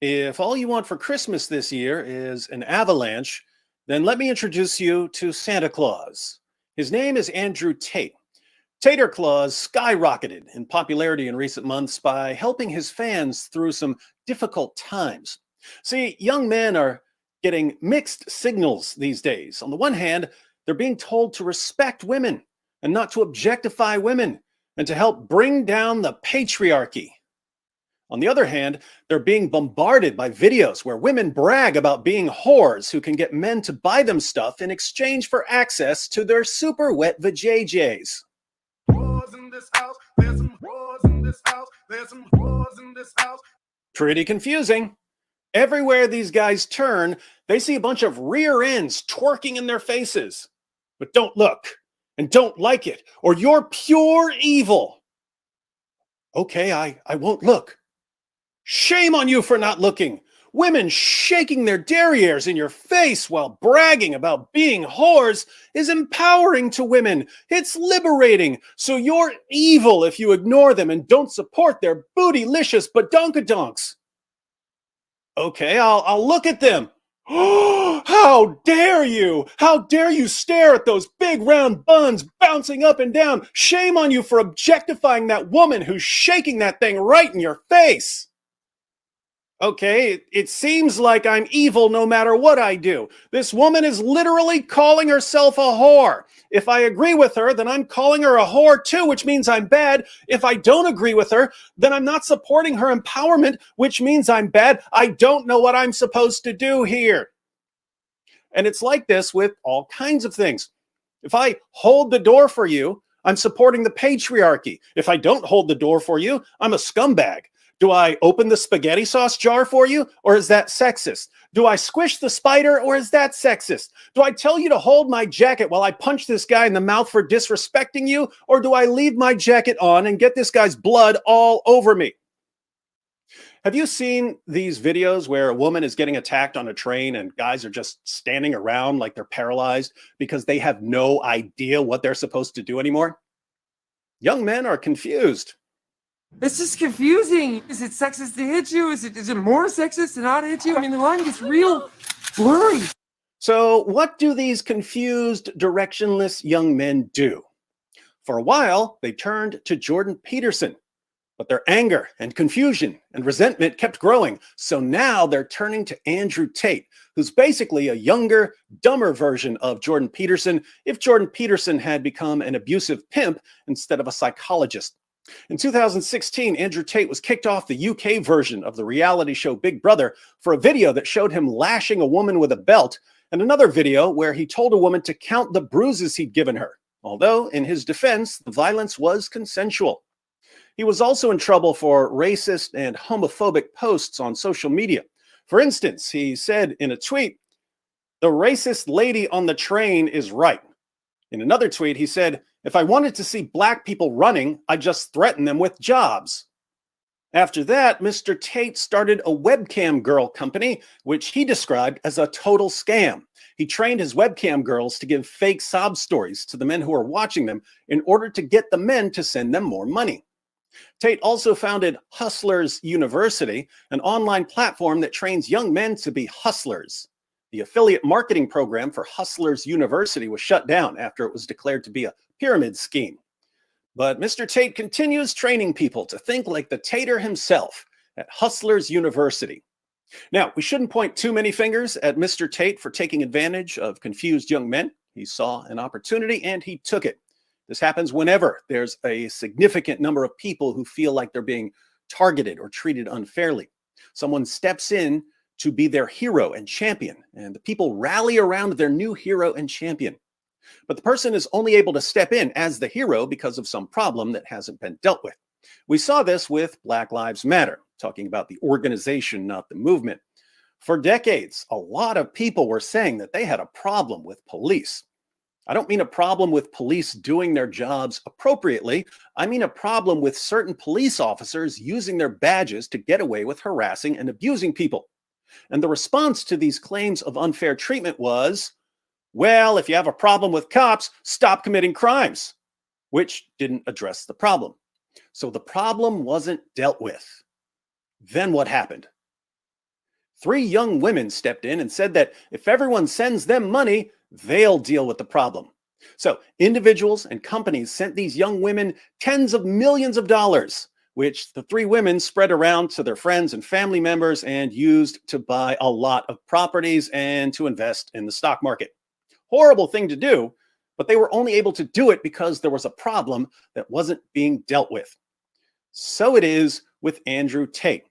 If all you want for Christmas this year is an avalanche, then let me introduce you to Santa Claus. His name is Andrew Tate. Tater Claus skyrocketed in popularity in recent months by helping his fans through some difficult times. See, young men are getting mixed signals these days. On the one hand, they're being told to respect women and not to objectify women and to help bring down the patriarchy. On the other hand, they're being bombarded by videos where women brag about being whores who can get men to buy them stuff in exchange for access to their super wet vajayjays. Pretty confusing. Everywhere these guys turn, they see a bunch of rear ends twerking in their faces. But don't look and don't like it, or you're pure evil. Okay, I won't look. Shame on you for not looking. Women shaking their derrieres in your face while bragging about being whores is empowering to women. It's liberating. So you're evil if you ignore them and don't support their bootylicious badonkadonks. Okay, I'll look at them. How dare you? How dare you stare at those big round buns bouncing up and down? Shame on you for objectifying that woman who's shaking that thing right in your face. Okay, it seems like I'm evil no matter what I do. This woman is literally calling herself a whore. If I agree with her, then I'm calling her a whore too, which means I'm bad. If I don't agree with her, then I'm not supporting her empowerment, which means I'm bad. I don't know what I'm supposed to do here. And it's like this with all kinds of things. If I hold the door for you, I'm supporting the patriarchy. If I don't hold the door for you, I'm a scumbag. Do I open the spaghetti sauce jar for you, or is that sexist? Do I squish the spider, or is that sexist? Do I tell you to hold my jacket while I punch this guy in the mouth for disrespecting you, or do I leave my jacket on and get this guy's blood all over me? Have you seen these videos where a woman is getting attacked on a train and guys are just standing around like they're paralyzed because they have no idea what they're supposed to do anymore? Young men are confused. It's just confusing. Is it sexist to hit you? Is it more sexist to not hit you? I mean, the line gets real blurry. So what do these confused, directionless young men do? For a while, they turned to Jordan Peterson, but their anger and confusion and resentment kept growing. So now they're turning to Andrew Tate, who's basically a younger, dumber version of Jordan Peterson if Jordan Peterson had become an abusive pimp instead of a psychologist. In 2016, Andrew Tate was kicked off the UK version of the reality show Big Brother for a video that showed him lashing a woman with a belt, and another video where he told a woman to count the bruises he'd given her, although in his defense, the violence was consensual. He was also in trouble for racist and homophobic posts on social media. For instance, he said in a tweet, "The racist lady on the train is right." In another tweet, he said, "If I wanted to see black people running, I'd just threaten them with jobs." After that, Mr. Tate started a webcam girl company, which he described as a total scam. He trained his webcam girls to give fake sob stories to the men who are watching them in order to get the men to send them more money. Tate also founded Hustlers University, an online platform that trains young men to be hustlers. The affiliate marketing program for Hustlers University was shut down after it was declared to be a pyramid scheme. But Mr. Tate continues training people to think like the Tater himself at Hustlers University. Now, we shouldn't point too many fingers at Mr. Tate for taking advantage of confused young men. He saw an opportunity and he took it. This happens whenever there's a significant number of people who feel like they're being targeted or treated unfairly. Someone steps in to be their hero and champion, and the people rally around their new hero and champion. But the person is only able to step in as the hero because of some problem that hasn't been dealt with. We saw this with Black Lives Matter, talking about the organization, not the movement. For decades, a lot of people were saying that they had a problem with police. I don't mean a problem with police doing their jobs appropriately. I mean a problem with certain police officers using their badges to get away with harassing and abusing people. And the response to these claims of unfair treatment was, well, if you have a problem with cops, stop committing crimes, which didn't address the problem. So the problem wasn't dealt with. Then what happened? 3 young women stepped in and said that if everyone sends them money, they'll deal with the problem. So individuals and companies sent these young women tens of millions of dollars, which the 3 women spread around to their friends and family members and used to buy a lot of properties and to invest in the stock market. Horrible thing to do, but they were only able to do it because there was a problem that wasn't being dealt with. So it is with Andrew Tate.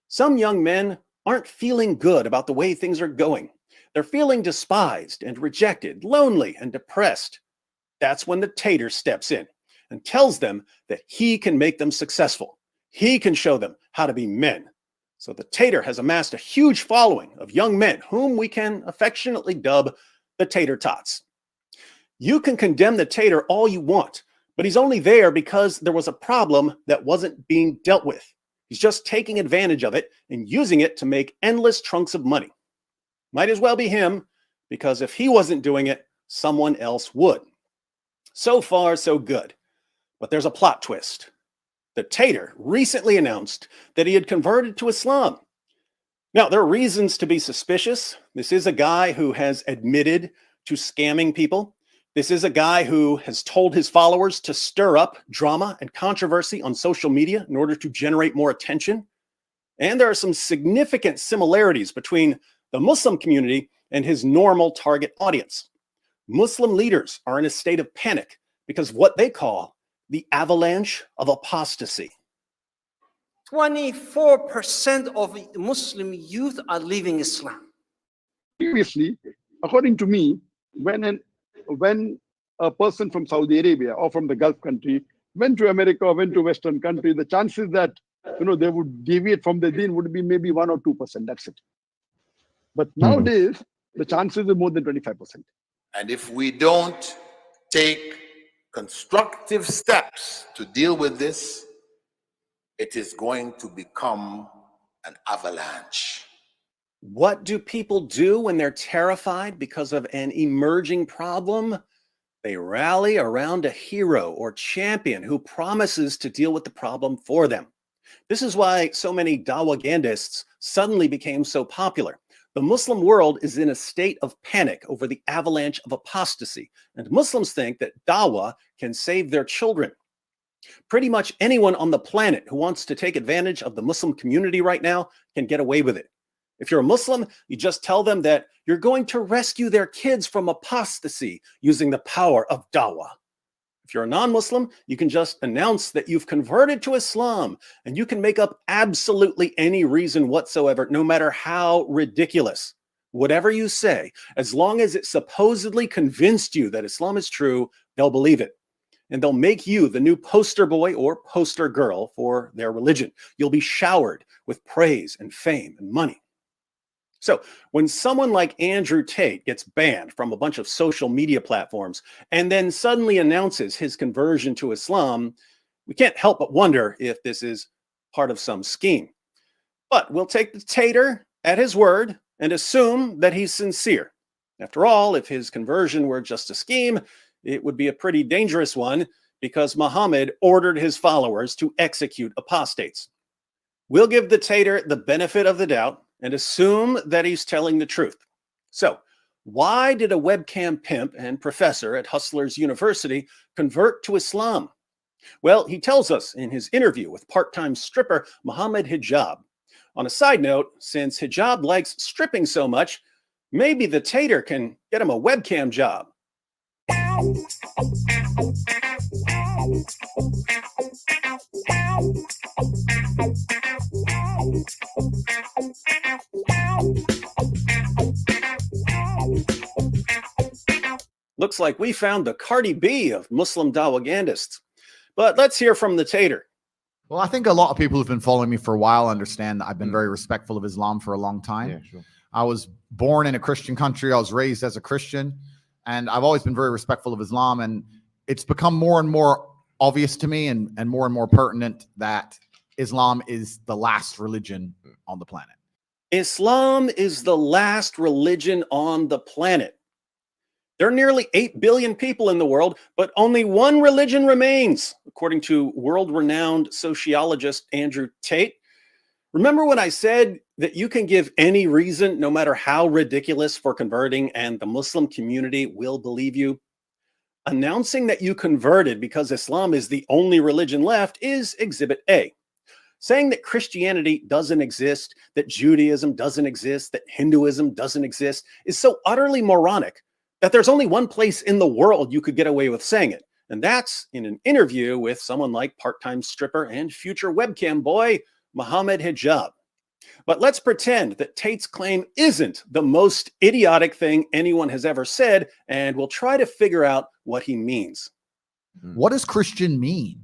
Some young men aren't feeling good about the way things are going. They're feeling despised and rejected, lonely and depressed. That's when the Tater steps in and tells them that he can make them successful. He can show them how to be men. So the Tater has amassed a huge following of young men whom we can affectionately dub the TATER Tots. You can condemn the Tater all you want, but he's only there because there was a problem that wasn't being dealt with. He's just taking advantage of it and using it to make endless chunks of money. Might as well be him, because if he wasn't doing it, someone else would. So far, so good. But there's a plot twist. The Tater recently announced that he had converted to Islam. Now, there are reasons to be suspicious. This is a guy who has admitted to scamming people. This is a guy who has told his followers to stir up drama and controversy on social media in order to generate more attention. And there are some significant similarities between the Muslim community and his normal target audience. Muslim leaders are in a state of panic because of what they call the avalanche of apostasy. 24% of Muslim youth are leaving Islam. Previously, according to me, when a person from Saudi Arabia or from the Gulf country went to America or went to Western country, the chances that they would deviate from the deen would be maybe 1 or 2%. That's it. But nowadays, the chances are more than 25%. And if we don't take constructive steps to deal with this, it is going to become an avalanche. What do people do when they're terrified because of an emerging problem? They rally around a hero or champion who promises to deal with the problem for them. This is why so many dawagandists suddenly became so popular. The Muslim world is in a state of panic over the avalanche of apostasy, and Muslims think that dawah can save their children. Pretty much anyone on the planet who wants to take advantage of the Muslim community right now can get away with it. If you're a Muslim, you just tell them that you're going to rescue their kids from apostasy using the power of dawah. If you're a non-Muslim, you can just announce that you've converted to Islam, and you can make up absolutely any reason whatsoever, no matter how ridiculous. Whatever you say, as long as it supposedly convinced you that Islam is true, they'll believe it. And they'll make you the new poster boy or poster girl for their religion. You'll be showered with praise and fame and money. So when someone like Andrew Tate gets banned from a bunch of social media platforms and then suddenly announces his conversion to Islam, we can't help but wonder if this is part of some scheme. But we'll take the Tater at his word and assume that he's sincere. After all, if his conversion were just a scheme, it would be a pretty dangerous one because Muhammad ordered his followers to execute apostates. We'll give the Tater the benefit of the doubt and assume that he's telling the truth. So, why did a webcam pimp and professor at Hustlers University convert to Islam? Well, he tells us in his interview with part-time stripper Muhammad Hijab. On a side note, since Hijab likes stripping so much, maybe the Tater can get him a webcam job. Looks like we found the Cardi B of Muslim dawagandists. But let's hear from the Tater. Well, I think a lot of people who've been following me for a while understand that I've been very respectful of Islam for a long time. Yeah, sure. I was born in a Christian country. I was raised as a Christian, and I've always been very respectful of Islam. And it's become more and more obvious to me and more pertinent that Islam is the last religion on the planet. Islam is the last religion on the planet. There are nearly 8 billion people in the world, but only one religion remains, according to world-renowned sociologist Andrew Tate. Remember when I said that you can give any reason, no matter how ridiculous, for converting, and the Muslim community will believe you? Announcing that you converted because Islam is the only religion left is Exhibit A. Saying that Christianity doesn't exist, that Judaism doesn't exist, that Hinduism doesn't exist is so utterly moronic that there's only one place in the world you could get away with saying it. And that's in an interview with someone like part-time stripper and future webcam boy, Mohammed Hijab. But let's pretend that Tate's claim isn't the most idiotic thing anyone has ever said, and we'll try to figure out what he means. What does Christian mean?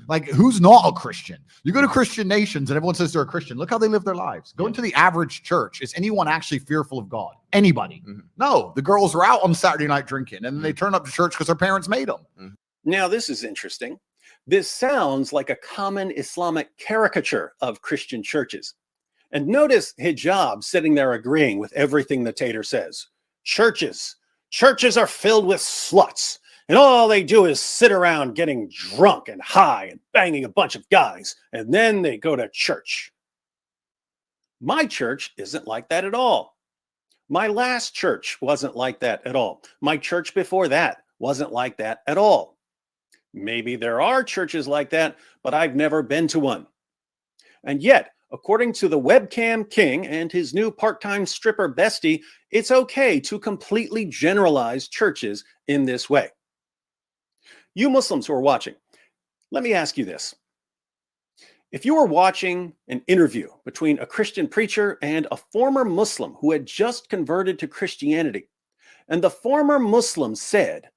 Like, who's not a Christian? You go to Christian nations and everyone says they're a Christian. Look how they live their lives. Go into the average church. Is anyone actually fearful of God? Anybody? No, the girls are out on Saturday night drinking and they turn up to church because their parents made them. Now, this is interesting. This sounds like a common Islamic caricature of Christian churches. And notice Hijab sitting there agreeing with everything the Tater says. Churches are filled with sluts, and all they do is sit around getting drunk and high and banging a bunch of guys, and then they go to church. My church isn't like that at all. My last church wasn't like that at all. My church before that wasn't like that at all. Maybe there are churches like that, but I've never been to one. And yet, according to the webcam king and his new part-time stripper bestie, it's okay to completely generalize churches in this way. You Muslims who are watching, let me ask you this. If you were watching an interview between a Christian preacher and a former Muslim who had just converted to Christianity, and the former Muslim said,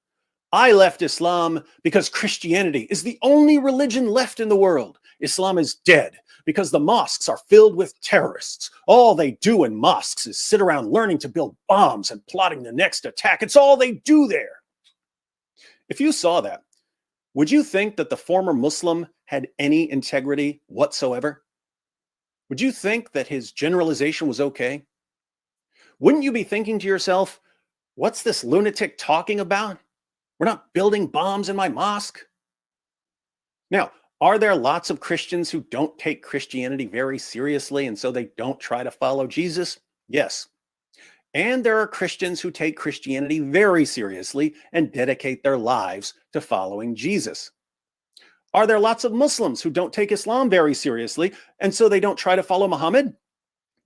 "I left Islam because Christianity is the only religion left in the world. Islam is dead because the mosques are filled with terrorists. All they do in mosques is sit around learning to build bombs and plotting the next attack. It's all they do there." If you saw that, would you think that the former Muslim had any integrity whatsoever? Would you think that his generalization was okay? Wouldn't you be thinking to yourself, what's this lunatic talking about? We're not building bombs in my mosque. Now, are there lots of Christians who don't take Christianity very seriously and so they don't try to follow Jesus? Yes. And there are Christians who take Christianity very seriously and dedicate their lives to following Jesus. Are there lots of Muslims who don't take Islam very seriously and so they don't try to follow Muhammad?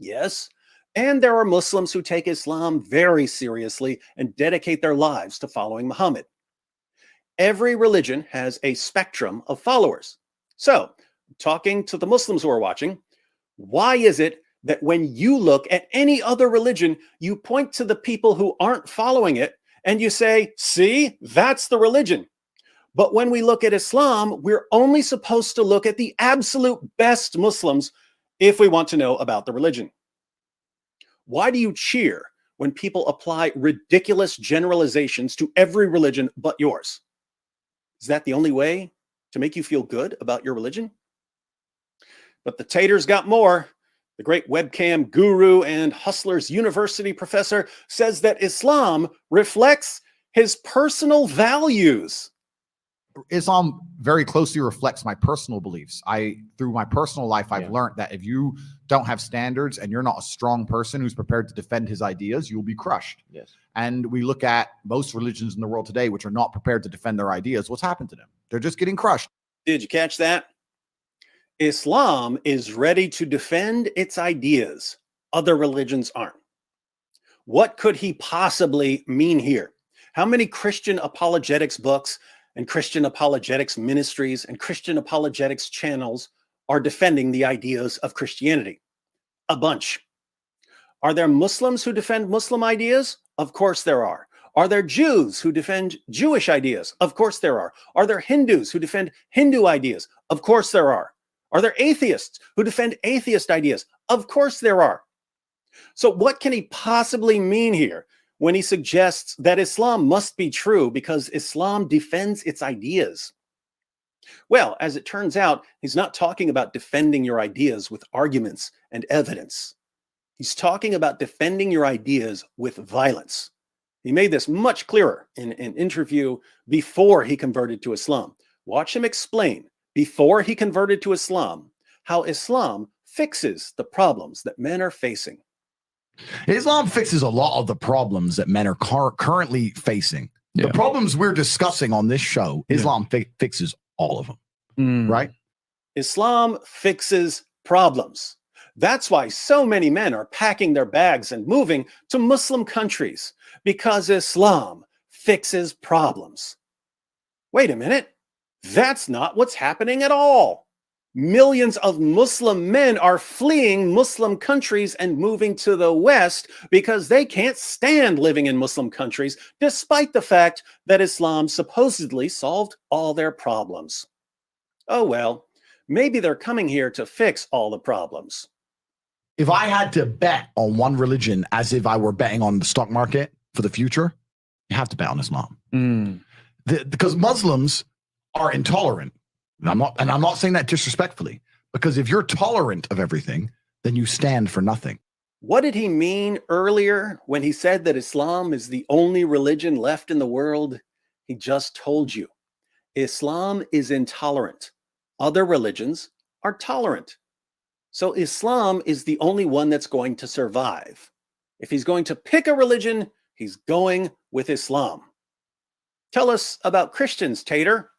Yes. And there are Muslims who take Islam very seriously and dedicate their lives to following Muhammad. Every religion has a spectrum of followers. So, talking to the Muslims who are watching, why is it that when you look at any other religion, you point to the people who aren't following it and you say, see, that's the religion. But when we look at Islam, we're only supposed to look at the absolute best Muslims if we want to know about the religion. Why do you cheer when people apply ridiculous generalizations to every religion but yours? Is that the only way to make you feel good about your religion? But the Tater's got more. The great webcam guru and Hustlers University professor says that Islam reflects his personal values. Islam very closely reflects my personal beliefs. Through my personal life, I've learned that if you don't have standards and you're not a strong person who's prepared to defend his ideas, you'll be crushed. Yes. And we look at most religions in the world today, which are not prepared to defend their ideas. What's happened to them? They're just getting crushed. Did you catch that? Islam is ready to defend its ideas. Other religions aren't. What could he possibly mean here? How many Christian apologetics books and Christian apologetics ministries and Christian apologetics channels are defending the ideas of Christianity? A bunch. Are there Muslims who defend Muslim ideas? Of course there are. Are there Jews who defend Jewish ideas? Of course there are. Are there Hindus who defend Hindu ideas? Of course there are. Are there atheists who defend atheist ideas? Of course there are. So what can he possibly mean here when he suggests that Islam must be true because Islam defends its ideas? Well, as it turns out, he's not talking about defending your ideas with arguments and evidence. He's talking about defending your ideas with violence. He made this much clearer in an interview before he converted to Islam. Watch him explain, before he converted to Islam, how Islam fixes the problems that men are facing. Islam fixes a lot of the problems that men are currently facing. Yeah. The problems we're discussing on this show, Islam fixes all of them, right? Islam fixes problems. That's why so many men are packing their bags and moving to Muslim countries, because Islam fixes problems. Wait a minute. That's not what's happening at all. Millions of Muslim men are fleeing Muslim countries and moving to the West because they can't stand living in Muslim countries, despite the fact that Islam supposedly solved all their problems. Oh well, maybe they're coming here to fix all the problems. If I had to bet on one religion as if I were betting on the stock market for the future, you have to bet on Islam. Because Muslims are intolerant. And I'm not saying that disrespectfully, because if you're tolerant of everything, then you stand for nothing. What did he mean earlier when he said that Islam is the only religion left in the world? He just told you. Islam is intolerant. Other religions are tolerant. So Islam is the only one that's going to survive. If he's going to pick a religion, he's going with Islam. Tell us about Christians, Tater.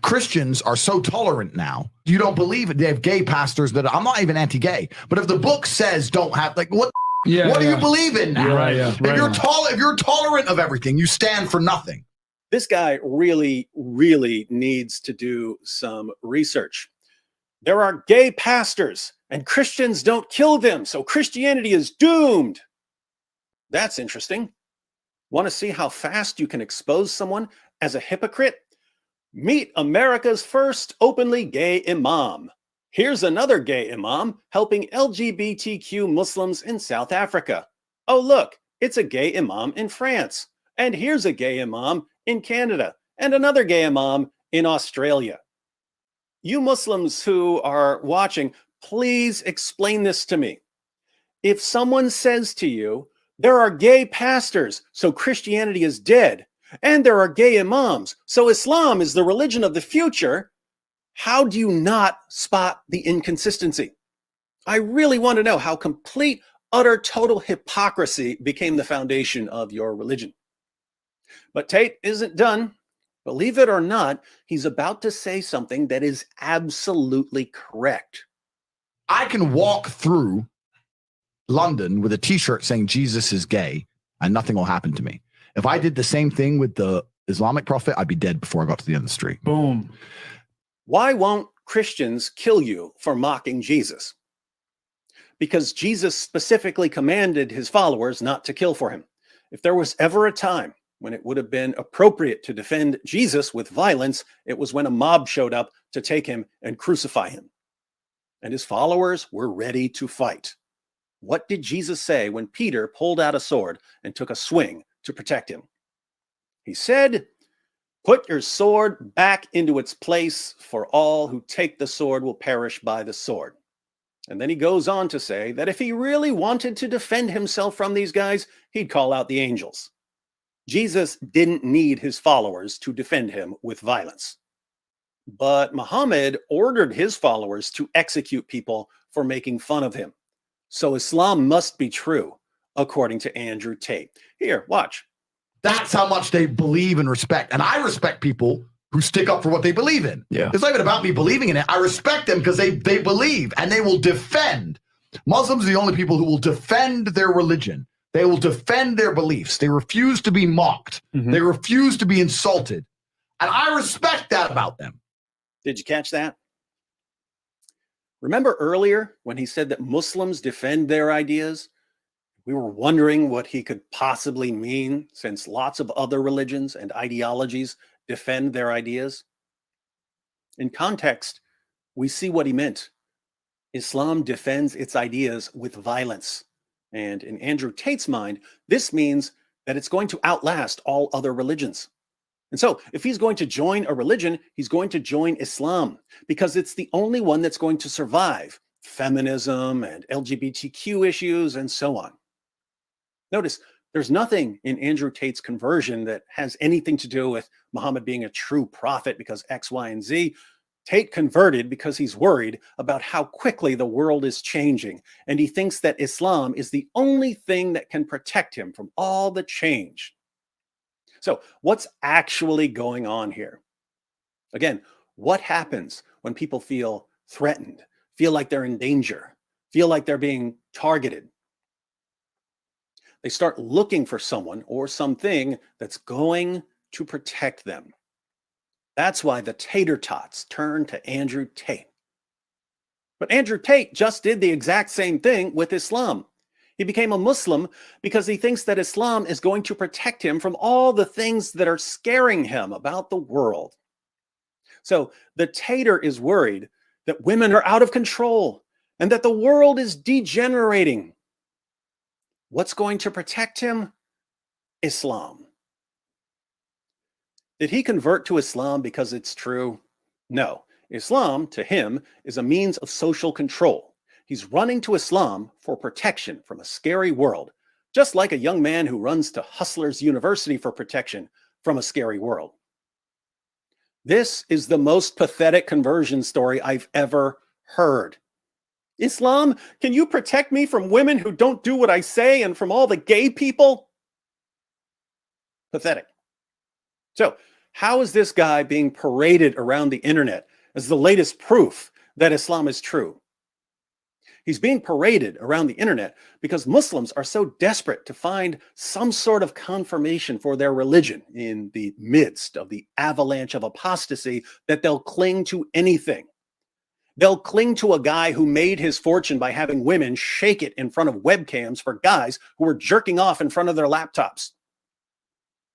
Christians are so tolerant now. You don't believe it. They have gay pastors that I'm not even anti-gay, but if the book says don't have, like, what do you believe in now? If you're tolerant of everything, you stand for nothing. This guy really, really needs to do some research. There are gay pastors and Christians don't kill them, so Christianity is doomed. That's interesting. Want to see how fast you can expose someone as a hypocrite? Meet America's first openly gay imam. Here's another gay imam helping LGBTQ Muslims in South Africa. Oh, look, it's a gay imam in France. And here's a gay imam in Canada and another gay imam in Australia. You Muslims who are watching, please explain this to me. If someone says to you, there are gay pastors, so Christianity is dead, and there are gay imams, so Islam is the religion of the future, how do you not spot the inconsistency? I really want to know how complete, utter, total hypocrisy became the foundation of your religion. But Tate isn't done. Believe it or not, he's about to say something that is absolutely correct. I can walk through London with a t-shirt saying Jesus is gay and nothing will happen to me. If I did the same thing with the Islamic prophet, I'd be dead before I got to the end of the street. Boom. Why won't Christians kill you for mocking Jesus? Because Jesus specifically commanded his followers not to kill for him. If there was ever a time when it would have been appropriate to defend Jesus with violence, it was when a mob showed up to take him and crucify him. And his followers were ready to fight. What did Jesus say when Peter pulled out a sword and took a swing to protect him? He said, "Put your sword back into its place, for all who take the sword will perish by the sword." And then he goes on to say that if he really wanted to defend himself from these guys, he'd call out the angels. Jesus didn't need his followers to defend him with violence. But Muhammad ordered his followers to execute people for making fun of him. So Islam must be true, according to Andrew Tate. Here, watch. That's how much they believe and respect. And I respect people who stick up for what they believe in. Yeah. It's not even about me believing in it. I respect them because they believe and they will defend. Muslims are the only people who will defend their religion. They will defend their beliefs. They refuse to be mocked. They refuse to be insulted. And I respect that about them. Did you catch that? Remember earlier when he said that Muslims defend their ideas? We were wondering what he could possibly mean, since lots of other religions and ideologies defend their ideas. In context, we see what he meant. Islam defends its ideas with violence. And in Andrew Tate's mind, this means that it's going to outlast all other religions. And so if he's going to join a religion, he's going to join Islam because it's the only one that's going to survive feminism and LGBTQ issues and so on. Notice there's nothing in Andrew Tate's conversion that has anything to do with Muhammad being a true prophet because X, Y, and Z. Tate converted because he's worried about how quickly the world is changing, and he thinks that Islam is the only thing that can protect him from all the change. So, what's actually going on here? Again, what happens when people feel threatened, feel like they're in danger, feel like they're being targeted? They start looking for someone or something that's going to protect them. That's why the Tater Tots turned to Andrew Tate. But Andrew Tate just did the exact same thing with Islam. He became a Muslim because he thinks that Islam is going to protect him from all the things that are scaring him about the world. So the Tater is worried that women are out of control and that the world is degenerating. What's going to protect him? Islam. Did he convert to Islam because it's true? No. Islam, to him, is a means of social control. He's running to Islam for protection from a scary world, just like a young man who runs to Hustlers University for protection from a scary world. This is the most pathetic conversion story I've ever heard. Islam, can you protect me from women who don't do what I say and from all the gay people? Pathetic. So, how is this guy being paraded around the internet as the latest proof that Islam is true? He's being paraded around the internet because Muslims are so desperate to find some sort of confirmation for their religion in the midst of the avalanche of apostasy that they'll cling to anything. They'll cling to a guy who made his fortune by having women shake it in front of webcams for guys who were jerking off in front of their laptops.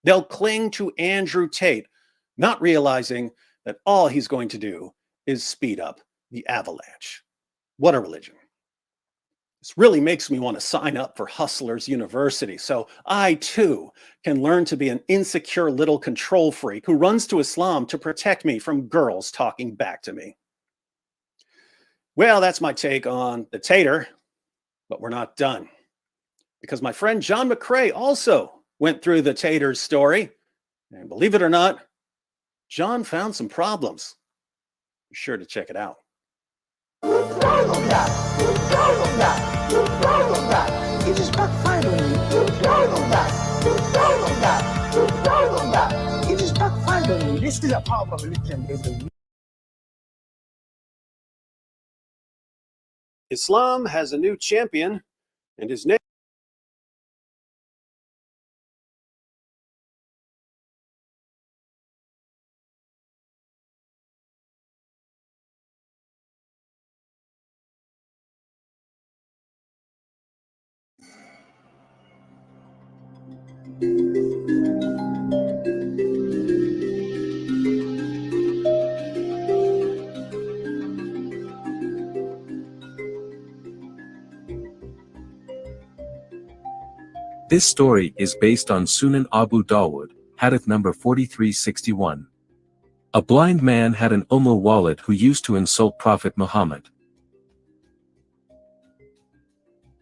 They'll cling to Andrew Tate, not realizing that all he's going to do is speed up the avalanche. What a religion. This really makes me want to sign up for Hustlers University so I too can learn to be an insecure little control freak who runs to Islam to protect me from girls talking back to me. Well, that's my take on the Tater, but we're not done. Because my friend John McCrae also went through the Tater's story, and believe it or not, John found some problems. Be sure to check it out. It just backfired on me. It just backfired on me. This is a part of religion. Islam has a new champion, and his name This story is based on Sunan Abu Dawud, hadith number 4361. A blind man had an wallet who used to insult Prophet Muhammad.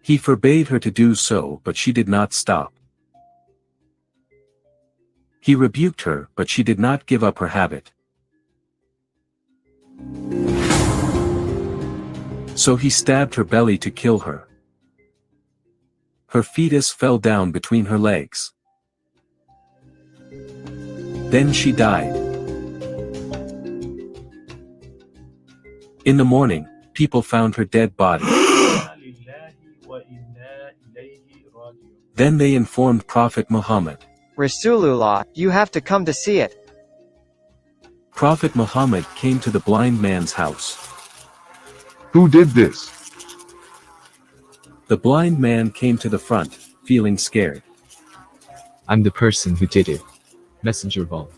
He forbade her to do so, but she did not stop. He rebuked her, but she did not give up her habit. So he stabbed her belly to kill her. Her fetus fell down between her legs. Then she died. In the morning, people found her dead body. Then they informed Prophet Muhammad. Rasulullah, you have to come to see it. Prophet Muhammad came to the blind man's house. Who did this? The blind man came to the front, feeling scared. I'm the person who did it. Messenger of Allah.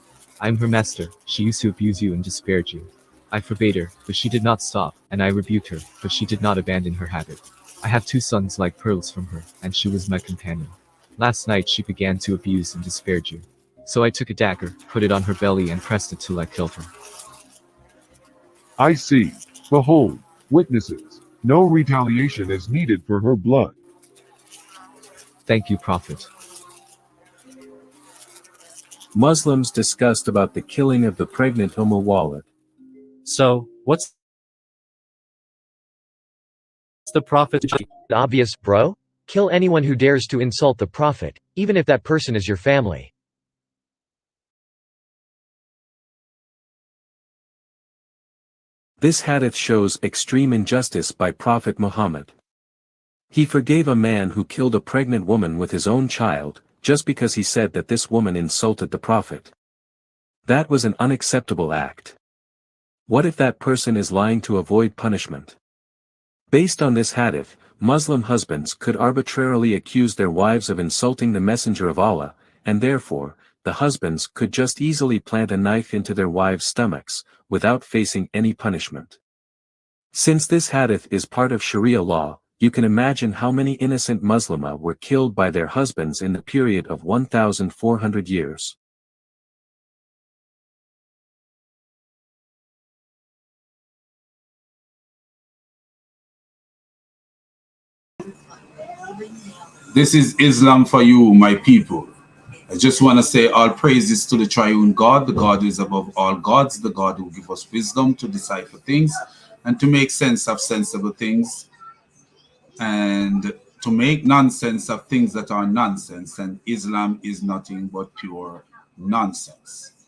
I'm her master. She used to abuse you and disparage you. I forbade her, but she did not stop, and I rebuked her, but she did not abandon her habit. I have 2 sons like pearls from her, and she was my companion. Last night she began to abuse and disparage you. So I took a dagger, put it on her belly and pressed it till I killed her. I see. Behold, witnesses. No retaliation is needed for her blood. Thank you, Prophet. Muslims discussed about the killing of the pregnant wallet. So, what's the Prophet? Obvious, bro? Kill anyone who dares to insult the Prophet, even if that person is your family. This hadith shows extreme injustice by Prophet Muhammad. He forgave a man who killed a pregnant woman with his own child, just because he said that this woman insulted the Prophet. That was an unacceptable act. What if that person is lying to avoid punishment? Based on this hadith, Muslim husbands could arbitrarily accuse their wives of insulting the Messenger of Allah, and therefore, the husbands could just easily plant a knife into their wives' stomachs, without facing any punishment. Since this hadith is part of Sharia law, you can imagine how many innocent Muslimas were killed by their husbands in the period of 1,400 years. This is Islam for you, my people. I just want to say all praises to the triune God, the God who is above all gods, the God who gives us wisdom to decipher things and to make sense of sensible things and to make nonsense of things that are nonsense. And Islam is nothing but pure nonsense.